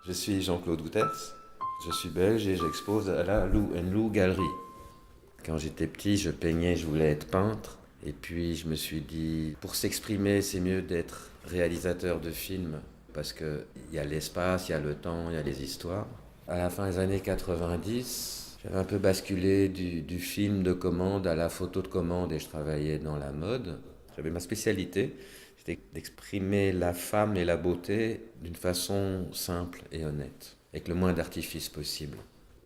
Je suis Jean-Claude Gouters, je suis belge et j'expose à la Lou Lou Galerie. Quand j'étais petit, je peignais, je voulais être peintre. Et puis je me suis dit, pour s'exprimer, c'est mieux d'être réalisateur de films, parce qu'il y a l'espace, il y a le temps, il y a les histoires. À la fin des années 90, j'avais un peu basculé du film de commande à la photo de commande et je travaillais dans la mode. J'avais ma spécialité, c'était d'exprimer la femme et la beauté d'une façon simple et honnête, avec le moins d'artifice possible.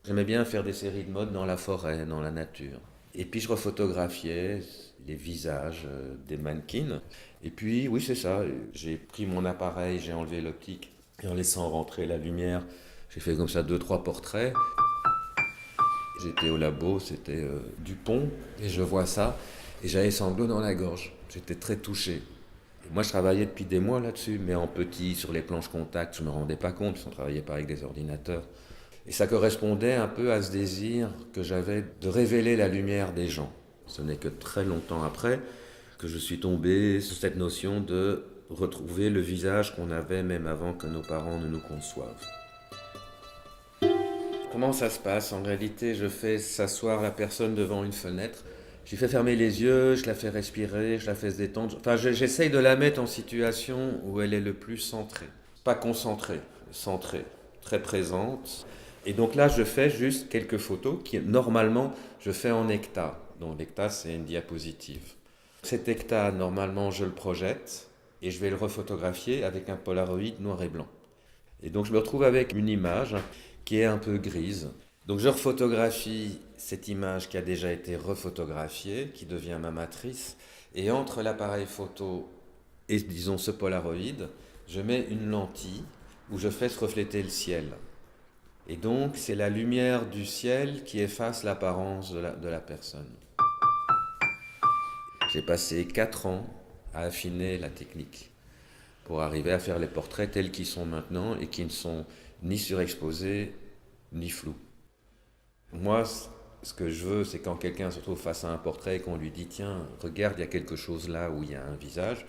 J'aimais bien faire des séries de mode dans la forêt, dans la nature. Et puis je refotographiais les visages des mannequins. Et puis, oui, c'est ça, j'ai pris mon appareil, j'ai enlevé l'optique, et en laissant rentrer la lumière, j'ai fait comme ça 2-3 portraits. J'étais au labo, c'était Dupont, et je vois ça, et j'avais les sanglots dans la gorge. J'étais très touché. Et moi, je travaillais depuis des mois là-dessus, mais en petit, sur les planches contact, je ne me rendais pas compte, parce qu'on ne travaillait pas avec des ordinateurs. Et ça correspondait un peu à ce désir que j'avais de révéler la lumière des gens. Ce n'est que très longtemps après que je suis tombé sur cette notion de retrouver le visage qu'on avait même avant que nos parents ne nous conçoivent. Comment ça se passe? En réalité, je fais s'asseoir la personne devant une fenêtre. Je lui fais fermer les yeux, je la fais respirer, je la fais se détendre. Enfin, j'essaye de la mettre en situation où elle est le plus centrée. Pas concentrée, centrée, très présente. Et donc là, je fais juste quelques photos qui, normalement, je fais en hecta. Donc l'hecta, c'est une diapositive. Cet hecta, normalement, je le projette et je vais le refotographier avec un Polaroid noir et blanc. Et donc je me retrouve avec une image qui est un peu grise. Donc je refotographie cette image qui a déjà été refotographiée, qui devient ma matrice. Et entre l'appareil photo et, disons, ce Polaroid, je mets une lentille où je fais se refléter le ciel. Et donc, c'est la lumière du ciel qui efface l'apparence de la personne. J'ai passé 4 ans à affiner la technique pour arriver à faire les portraits tels qu'ils sont maintenant et qui ne sont ni surexposés ni flous. Moi, ce que je veux, c'est quand quelqu'un se trouve face à un portrait et qu'on lui dit « Tiens, regarde, il y a quelque chose là où il y a un visage »,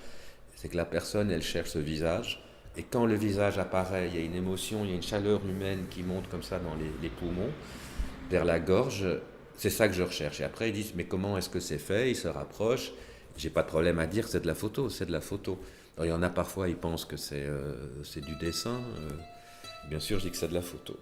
c'est que la personne, elle cherche ce visage. Et quand le visage apparaît, il y a une émotion, il y a une chaleur humaine qui monte comme ça dans les poumons, vers la gorge. C'est ça que je recherche. Et après, ils disent, mais comment est-ce que c'est fait? Ils se rapprochent. J'ai pas de problème à dire, c'est de la photo, c'est de la photo. Alors, il y en a parfois, ils pensent que c'est du dessin. Bien sûr, je dis que c'est de la photo.